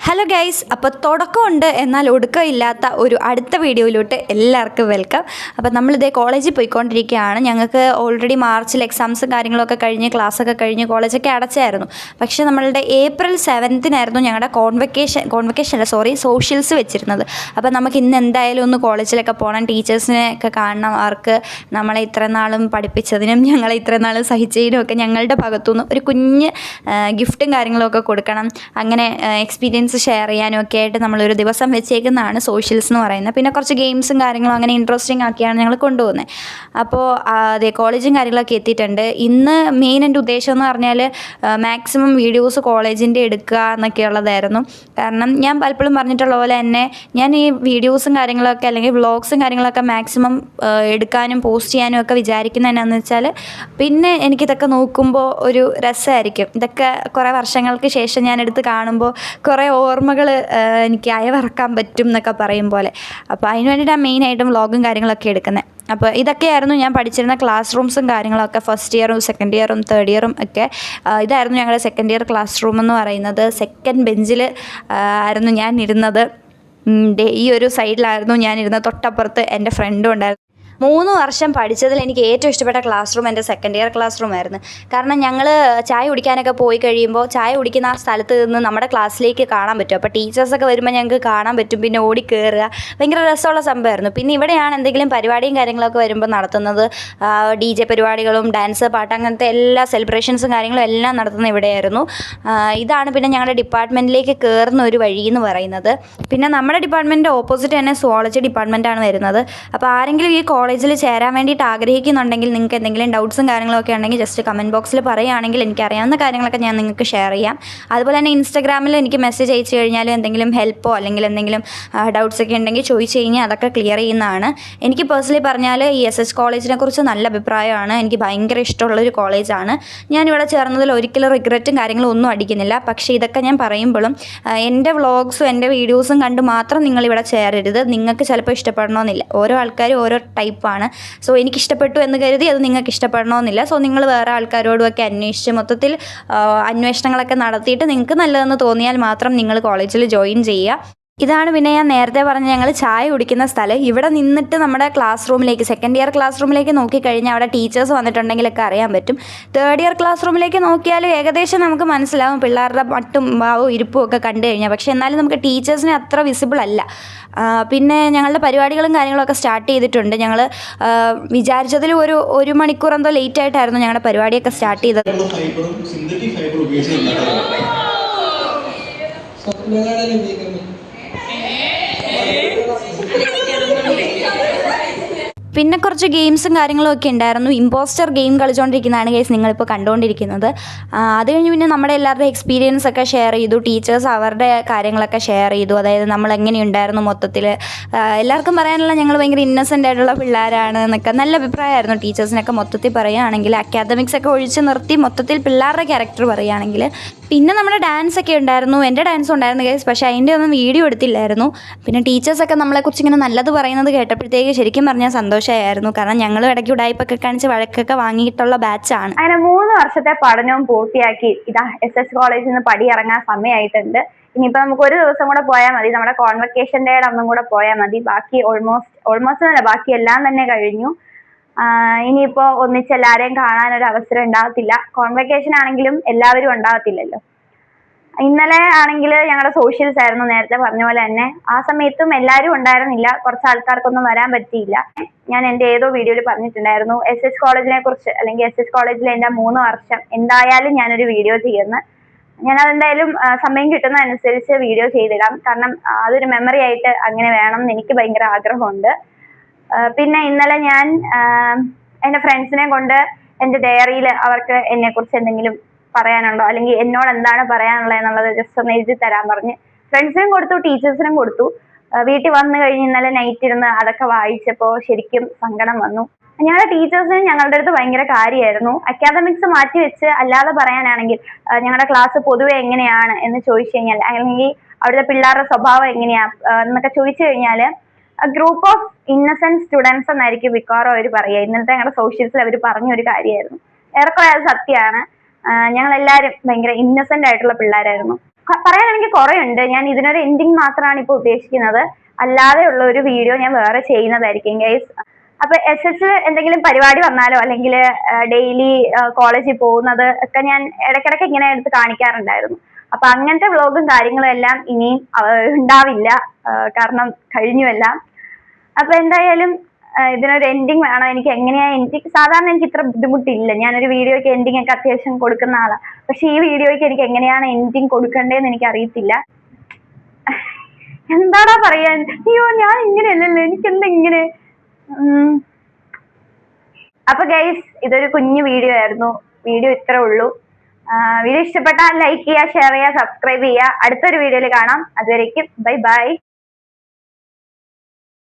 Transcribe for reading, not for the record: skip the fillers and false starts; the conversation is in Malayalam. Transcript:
ഹലോ ഗൈസ്, അപ്പോൾ തുടക്കമുണ്ട് എന്നാൽ ഒടുക്കമില്ലാത്ത ഒരു അടുത്ത വീഡിയോയിലോട്ട് എല്ലാവർക്കും വെൽക്കം. അപ്പോൾ നമ്മളിതേ കോളേജിൽ പോയിക്കൊണ്ടിരിക്കുകയാണ്. ഞങ്ങൾക്ക് ഓൾറെഡി മാർച്ചിൽ എക്സാംസും കാര്യങ്ങളൊക്കെ കഴിഞ്ഞ് ക്ലാസ്സൊക്കെ കഴിഞ്ഞ് കോളേജൊക്കെ അടച്ചായിരുന്നു. പക്ഷേ നമ്മളുടെ April 7th ഞങ്ങളുടെ സോഷ്യൽസ് വെച്ചിരുന്നത്. അപ്പോൾ നമുക്ക് ഇന്ന് എന്തായാലും ഒന്ന് കോളേജിലൊക്കെ പോകണം, ടീച്ചേഴ്സിനെ ഒക്കെ കാണണം. അവർക്ക് നമ്മളെ ഇത്ര നാളും പഠിപ്പിച്ചതിനും ഞങ്ങളെ ഇത്ര നാളും സഹിച്ചതിനും ഒക്കെ ഞങ്ങളുടെ ഭാഗത്തുനിന്ന് ഒരു കുഞ്ഞ് ഗിഫ്റ്റും കാര്യങ്ങളൊക്കെ കൊടുക്കണം. അങ്ങനെ എക്സ്പീരിയൻസ് ഷെയർ ചെയ്യാനും ഒക്കെ ആയിട്ട് നമ്മളൊരു ദിവസം വെച്ചേക്കുന്നതാണ് സോഷ്യൽസ് എന്ന് പറയുന്നത്. പിന്നെ കുറച്ച് ഗെയിംസും കാര്യങ്ങളും അങ്ങനെ ഇൻട്രസ്റ്റിംഗ് ആക്കിയാണ് ഞങ്ങൾ കൊണ്ടുപോകുന്നത്. അപ്പോൾ അതെ, കോളേജും കാര്യങ്ങളൊക്കെ എത്തിയിട്ടുണ്ട്. ഇന്ന് മെയിൻ എൻ്റെ ഉദ്ദേശം എന്ന് പറഞ്ഞാൽ മാക്സിമം വീഡിയോസ് കോളേജിൻ്റെ എടുക്കുക എന്നൊക്കെയുള്ളതായിരുന്നു. കാരണം ഞാൻ പലപ്പോഴും പറഞ്ഞിട്ടുള്ള പോലെ തന്നെ ഞാൻ ഈ വീഡിയോസും കാര്യങ്ങളൊക്കെ അല്ലെങ്കിൽ വ്ളോഗ്സും കാര്യങ്ങളൊക്കെ മാക്സിമം എടുക്കാനും പോസ്റ്റ് ചെയ്യാനും ഒക്കെ വിചാരിക്കുന്നത് എന്നാന്ന് വെച്ചാൽ പിന്നെ എനിക്കിതൊക്കെ നോക്കുമ്പോൾ ഒരു രസമായിരിക്കും. ഇതൊക്കെ കുറേ വർഷങ്ങൾക്ക് ശേഷം ഞാനെടുത്ത് കാണുമ്പോൾ കുറേ ഓർമ്മകൾ എനിക്ക് അയവിറക്കാൻ പറ്റും എന്നൊക്കെ പറയും പോലെ. അപ്പോൾ അതിന് വേണ്ടിയിട്ടാണ് മെയിനായിട്ടും വ്ളോഗും കാര്യങ്ങളൊക്കെ എടുക്കുന്നത്. അപ്പോൾ ഇതൊക്കെയായിരുന്നു ഞാൻ പഠിച്ചിരുന്ന ക്ലാസ് റൂംസും കാര്യങ്ങളൊക്കെ. ഫസ്റ്റ് ഇയറും സെക്കൻഡ് ഇയറും തേർഡ് ഇയറും ഒക്കെ ഇതായിരുന്നു ഞങ്ങളുടെ സെക്കൻഡ് ഇയർ ക്ലാസ് റൂം എന്ന് പറയുന്നത്. സെക്കൻഡ് ബെഞ്ചിൽ ആയിരുന്നു ഞാൻ ഇരുന്നത്. ഈ ഒരു സൈഡിലായിരുന്നു ഞാനിരുന്നത്. തൊട്ടപ്പുറത്ത് എൻ്റെ ഫ്രണ്ടും ഉണ്ടായിരുന്നു. 3 വർഷം പഠിച്ചതിൽ എനിക്ക് ഏറ്റവും ഇഷ്ടപ്പെട്ട ക്ലാസ് റൂം എൻ്റെ സെക്കൻഡ് ഇയർ ക്ലാസ് റൂമായിരുന്നു. കാരണം ഞങ്ങൾ ചായ കുടിക്കാനൊക്കെ പോയി കഴിയുമ്പോൾ ചായ കുടിക്കുന്ന ആ സ്ഥലത്ത് നിന്ന് നമ്മുടെ ക്ലാസ്സിലേക്ക് കാണാൻ പറ്റും. അപ്പോൾ ടീച്ചേഴ്സൊക്കെ വരുമ്പോൾ ഞങ്ങൾക്ക് കാണാൻ പറ്റും. പിന്നെ ഓടി കയറുക, ഭയങ്കര രസമുള്ള സംഭവമായിരുന്നു. പിന്നെ ഇവിടെയാണ് എന്തെങ്കിലും പരിപാടിയും കാര്യങ്ങളൊക്കെ വരുമ്പോൾ നടത്തുന്നത്. DJ പരിപാടികളും ഡാൻസ്, പാട്ട്, അങ്ങനത്തെ എല്ലാ സെലിബ്രേഷൻസും കാര്യങ്ങളും എല്ലാം നടത്തുന്നത് ഇവിടെയായിരുന്നു. ഇതാണ് പിന്നെ ഞങ്ങളുടെ ഡിപ്പാർട്ട്മെൻറ്റിലേക്ക് കയറുന്ന ഒരു വഴി എന്ന് പറയുന്നത്. പിന്നെ നമ്മുടെ ഡിപ്പാർട്ട്മെൻറ്റിൻ്റെ ഓപ്പോസിറ്റ് തന്നെ സുവോളജി ഡിപ്പാർട്ട്മെൻറ്റാണ് വരുന്നത്. അപ്പോൾ ആരെങ്കിലും ഈ കോളേജിൽ ചേരാൻ വേണ്ടിയിട്ട് ആഗ്രഹിക്കുന്നുണ്ടെങ്കിൽ നിങ്ങൾക്ക് എന്തെങ്കിലും ഡൗട്ട്സും കാര്യങ്ങളൊക്കെ ഉണ്ടെങ്കിൽ ജസ്റ്റ് കമൻറ്റ് ബോക്സിൽ പറയുകയാണെങ്കിൽ എനിക്കറിയാവുന്ന കാര്യങ്ങളൊക്കെ ഞാൻ നിങ്ങൾക്ക് ഷെയർ ചെയ്യാം. അതുപോലെ തന്നെ ഇൻസ്റ്റാഗ്രാമിൽ എനിക്ക് മെസ്സേജ് അയച്ചു കഴിഞ്ഞാൽ എന്തെങ്കിലും ഹെൽപ്പോ അല്ലെങ്കിൽ എന്തെങ്കിലും ഡൗട്ട്സൊക്കെ ഉണ്ടെങ്കിൽ ചോദിച്ചു കഴിഞ്ഞാൽ അതൊക്കെ ക്ലിയർ ചെയ്യുന്നതാണ്. എനിക്ക് പേഴ്സണലി പറഞ്ഞാൽ ഈ SS കോളേജിനെ കുറിച്ച് നല്ല അഭിപ്രായമാണ്. എനിക്ക് ഭയങ്കര ഇഷ്ടമുള്ളൊരു കോളേജാണ്. ഞാനിവിടെ ചേർന്നതിൽ ഒരിക്കലും റിഗ്രറ്റും കാര്യങ്ങളും ഒന്നും അടിക്കുന്നില്ല. പക്ഷേ ഇതൊക്കെ ഞാൻ പറയുമ്പോഴും എൻ്റെ വ്ളോഗ്സും എൻ്റെ വീഡിയോസും കണ്ട് മാത്രം നിങ്ങളിവിടെ ചേരരുത്. നിങ്ങൾക്ക് ചിലപ്പോൾ ഇഷ്ടപ്പെടണമെന്നില്ല. ഓരോ ആൾക്കാരും ഓരോ ടൈപ്പാണ്. സോ എനിക്കിഷ്ടപ്പെട്ടു എന്ന് കരുതി അത് നിങ്ങൾക്ക് ഇഷ്ടപ്പെടണമെന്നില്ല. സോ നിങ്ങൾ വേറെ ആൾക്കാരോടുമൊക്കെ അന്വേഷിച്ച് മൊത്തത്തിൽ അന്വേഷണങ്ങളൊക്കെ നടത്തിയിട്ട് നിങ്ങൾക്ക് നല്ലതെന്ന് തോന്നിയാൽ മാത്രം നിങ്ങൾ കോളേജിൽ ജോയിൻ ചെയ്യുക. ഇതാണ് പിന്നെ ഞാൻ നേരത്തെ പറഞ്ഞ ഞങ്ങൾ ചായ കുടിക്കുന്ന സ്ഥലം. ഇവിടെ നിന്നിട്ട് നമ്മുടെ ക്ലാസ് റൂമിലേക്ക്, സെക്കൻഡ് ഇയർ ക്ലാസ് റൂമിലേക്ക് നോക്കിക്കഴിഞ്ഞാൽ അവിടെ ടീച്ചേഴ്സ് വന്നിട്ടുണ്ടെങ്കിലൊക്കെ അറിയാൻ പറ്റും. തേർഡ് ഇയർ ക്ലാസ് റൂമിലേക്ക് നോക്കിയാൽ ഏകദേശം നമുക്ക് മനസ്സിലാവും പിള്ളേരുടെ മട്ടും ഭാവവും ഇരിപ്പും ഒക്കെ കണ്ടു കഴിഞ്ഞാൽ. പക്ഷേ എന്നാലും നമുക്ക് ടീച്ചേഴ്സിനെ അത്ര വിസിബിൾ അല്ല. പിന്നെ ഞങ്ങളുടെ പരിപാടികളും കാര്യങ്ങളൊക്കെ സ്റ്റാർട്ട് ചെയ്തിട്ടുണ്ട്. ഞങ്ങൾ വിചാരിച്ചതിൽ ഒരു മണിക്കൂർ എന്തോ ലേറ്റ് ആയിട്ടായിരുന്നു ഞങ്ങളുടെ പരിപാടിയൊക്കെ സ്റ്റാർട്ട് ചെയ്തത്. പിന്നെ കുറച്ച് ഗെയിംസും കാര്യങ്ങളും ഒക്കെ ഉണ്ടായിരുന്നു. ഇമ്പോസ്റ്റർ ഗെയിം കളിച്ചുകൊണ്ടിരിക്കുന്നതാണ് ഗൈസ് നിങ്ങളിപ്പോൾ കണ്ടുകൊണ്ടിരിക്കുന്നത്. അത് കഴിഞ്ഞ് പിന്നെ നമ്മുടെ എല്ലാവരുടെയും എക്സ്പീരിയൻസ് ഒക്കെ ഷെയർ ചെയ്തു. ടീച്ചേഴ്സ് അവരുടെ കാര്യങ്ങളൊക്കെ ഷെയർ ചെയ്തു. അതായത് നമ്മൾ എങ്ങനെയുണ്ടായിരുന്നു മൊത്തത്തിൽ. എല്ലാവർക്കും പറയാനുള്ള ഞങ്ങൾ ഭയങ്കര ഇന്നസെൻ്റ് ആയിട്ടുള്ള പിള്ളേരാണ് എന്നൊക്കെ നല്ല അഭിപ്രായമായിരുന്നു ടീച്ചേഴ്സിനൊക്കെ മൊത്തത്തിൽ പറയുകയാണെങ്കിൽ. അക്കാദമിക്സ് ഒക്കെ ഒഴിച്ച് നിർത്തി മൊത്തത്തിൽ പിള്ളേരുടെ ക്യാരക്ടർ പറയുകയാണെങ്കിൽ. പിന്നെ നമ്മുടെ ഡാൻസ് ഒക്കെ ഉണ്ടായിരുന്നു. എൻ്റെ ഡാൻസും ഉണ്ടായിരുന്നു ഗൈസ്. പക്ഷേ അതിൻ്റെ ഒന്നും വീഡിയോ എടുത്തില്ലായിരുന്നു. പിന്നെ ടീച്ചേഴ്സൊക്കെ നമ്മളെക്കുറിച്ച് ഇങ്ങനെ നല്ലത് പറയുന്നത് കേട്ടപ്പോഴത്തേക്ക് ശരിക്കും പറഞ്ഞാൽ സന്തോഷമായിരുന്നു. കാരണം ഞങ്ങൾ ഇടയ്ക്ക് ഉടായ്പൊക്കെ കാണിച്ച് വഴക്കൊക്കെ വാങ്ങിയിട്ടുള്ള ബാച്ചാണ്. അങ്ങനെ 3 വർഷത്തെ പഠനവും പൂർത്തിയാക്കി ഇതാ SS കോളേജിൽ നിന്ന് പടിയിറങ്ങാൻ സമയമായിട്ടുണ്ട്. ഇനിയിപ്പോൾ നമുക്ക് ഒരു ദിവസം കൂടെ പോയാൽ മതി. നമ്മുടെ കോൺവക്കേഷൻ ഡേയുടെ അന്നും കൂടെ പോയാൽ മതി. ബാക്കി ഓൾമോസ്റ്റ് അല്ല, ബാക്കി എല്ലാം തന്നെ കഴിഞ്ഞു. ഇനിയിപ്പോൾ ഒന്നിച്ച് എല്ലാവരെയും കാണാനൊരു അവസരം ഉണ്ടാകത്തില്ല. കോൺവക്കേഷൻ ആണെങ്കിലും എല്ലാവരും ഉണ്ടാകത്തില്ലല്ലോ. ഇന്നലെ ആണെങ്കിൽ ഞങ്ങളുടെ സോഷ്യൽസ് ആയിരുന്നു, നേരത്തെ പറഞ്ഞ പോലെ തന്നെ. ആ സമയത്തും എല്ലാവരും ഉണ്ടായിരുന്നില്ല. കുറച്ച് ആൾക്കാർക്കൊന്നും വരാൻ പറ്റിയില്ല. ഞാൻ എൻ്റെ ഏതോ വീഡിയോയിൽ പറഞ്ഞിട്ടുണ്ടായിരുന്നു SS കോളേജിനെ കുറിച്ച്, അല്ലെങ്കിൽ SS കോളേജിലെ എൻ്റെ 3 വർഷം എന്തായാലും ഞാനൊരു വീഡിയോ ചെയ്യുന്നു. ഞാനതെന്തായാലും സമയം കിട്ടുന്നതനുസരിച്ച് വീഡിയോ ചെയ്തിടാം. കാരണം അതൊരു മെമ്മറി ആയിട്ട് അങ്ങനെ വേണം എന്ന് എനിക്ക് ഭയങ്കര ആഗ്രഹമുണ്ട്. പിന്നെ ഇന്നലെ ഞാൻ എൻ്റെ ഫ്രണ്ട്സിനെ കൊണ്ട് എൻ്റെ ഡയറിയിൽ അവർക്ക് എന്നെക്കുറിച്ച് എന്തെങ്കിലും പറയാനുണ്ടോ അല്ലെങ്കിൽ എന്നോട് എന്താണ് പറയാനുള്ളത് എന്നുള്ളത് ജസ്റ്റ് ഒന്ന് എഴുതി തരാൻ പറഞ്ഞ് ഫ്രണ്ട്സിനും കൊടുത്തു, ടീച്ചേഴ്സിനും കൊടുത്തു. വീട്ടിൽ വന്നു കഴിഞ്ഞ് ഇന്നലെ നൈറ്റ് ഇരുന്ന് അതൊക്കെ വായിച്ചപ്പോൾ ശരിക്കും സങ്കടം വന്നു. ഞങ്ങളുടെ ടീച്ചേഴ്സിന് ഞങ്ങളുടെ അടുത്ത് ഭയങ്കര കാര്യമായിരുന്നു. അക്കാദമിക്സ് മാറ്റി വെച്ച് അല്ലാതെ പറയാനാണെങ്കിൽ ഞങ്ങളുടെ ക്ലാസ് പൊതുവെ എങ്ങനെയാണ് എന്ന് ചോദിച്ചു കഴിഞ്ഞാൽ, അല്ലെങ്കിൽ അവിടുത്തെ പിള്ളേരുടെ സ്വഭാവം എങ്ങനെയാ എന്നൊക്കെ ചോദിച്ചു കഴിഞ്ഞാൽ ഗ്രൂപ്പ് ഓഫ് ഇന്നസെന്റ് സ്റ്റുഡൻസ് എന്നായിരിക്കും മിക്കവാറും അവർ പറയുക. ഇന്നലത്തെ ഞങ്ങളുടെ സോഷ്യൽസിൽ അവർ പറഞ്ഞൊരു കാര്യമായിരുന്നു. ഏറെക്കുറെ അത് സത്യമാണ്. ഞങ്ങളെല്ലാവരും ഭയങ്കര ഇന്നസെന്റ് ആയിട്ടുള്ള പിള്ളേരായിരുന്നു. പറയാനാണെങ്കിൽ കുറെ ഉണ്ട്. ഞാൻ ഇതിനൊരു എൻഡിങ് മാത്രമാണ് ഇപ്പൊ ഉദ്ദേശിക്കുന്നത്. അല്ലാതെ ഉള്ള ഒരു വീഡിയോ ഞാൻ വേറെ ചെയ്യുന്നതായിരിക്കും ഗൈസ്. അപ്പൊ SS എന്തെങ്കിലും പരിപാടി വന്നാലോ അല്ലെങ്കിൽ ഡെയിലി കോളേജിൽ പോകുന്നത് ഒക്കെ ഞാൻ ഇടയ്ക്കിടയ്ക്ക് ഇങ്ങനെ എടുത്ത് കാണിക്കാറുണ്ടായിരുന്നു. അപ്പൊ അങ്ങനത്തെ വ്ലോഗും കാര്യങ്ങളും എല്ലാം ഇനിയും ഉണ്ടാവില്ല, കാരണം കഴിഞ്ഞു എല്ലാം. അപ്പൊ എന്തായാലും ഇതിനൊരു എൻഡിങ് വേണം. എനിക്ക് എങ്ങനെയാ എൻഡിങ്, സാധാരണ എനിക്ക് ഇത്ര ബുദ്ധിമുട്ടില്ല, ഞാനൊരു വീഡിയോയ്ക്ക് എൻഡിങ് ഒക്കെ അത്യാവശ്യം കൊടുക്കുന്ന ആളാണ്. പക്ഷെ ഈ വീഡിയോയ്ക്ക് എനിക്ക് എങ്ങനെയാണ് എൻഡിങ് കൊടുക്കേണ്ടതെന്ന് എനിക്ക് അറിയത്തില്ല. എന്താടാ പറയാൻ, അയ്യോ ഞാൻ ഇങ്ങനെയല്ലല്ലോ, എനിക്കെന്താ ഇങ്ങനെ. അപ്പൊ ഗൈസ് ഇതൊരു കുഞ്ഞു വീഡിയോ ആയിരുന്നു. വീഡിയോ ഇത്രേ ഉള്ളൂ. വീഡിയോ ഇഷ്ടപ്പെട്ടാൽ ലൈക്ക് ചെയ്യുക, ഷെയർ ചെയ്യുക, സബ്സ്ക്രൈബ് ചെയ്യുക. അടുത്തൊരു വീഡിയോയിൽ കാണാം. അതുവരേക്കും ബൈ ബൈ.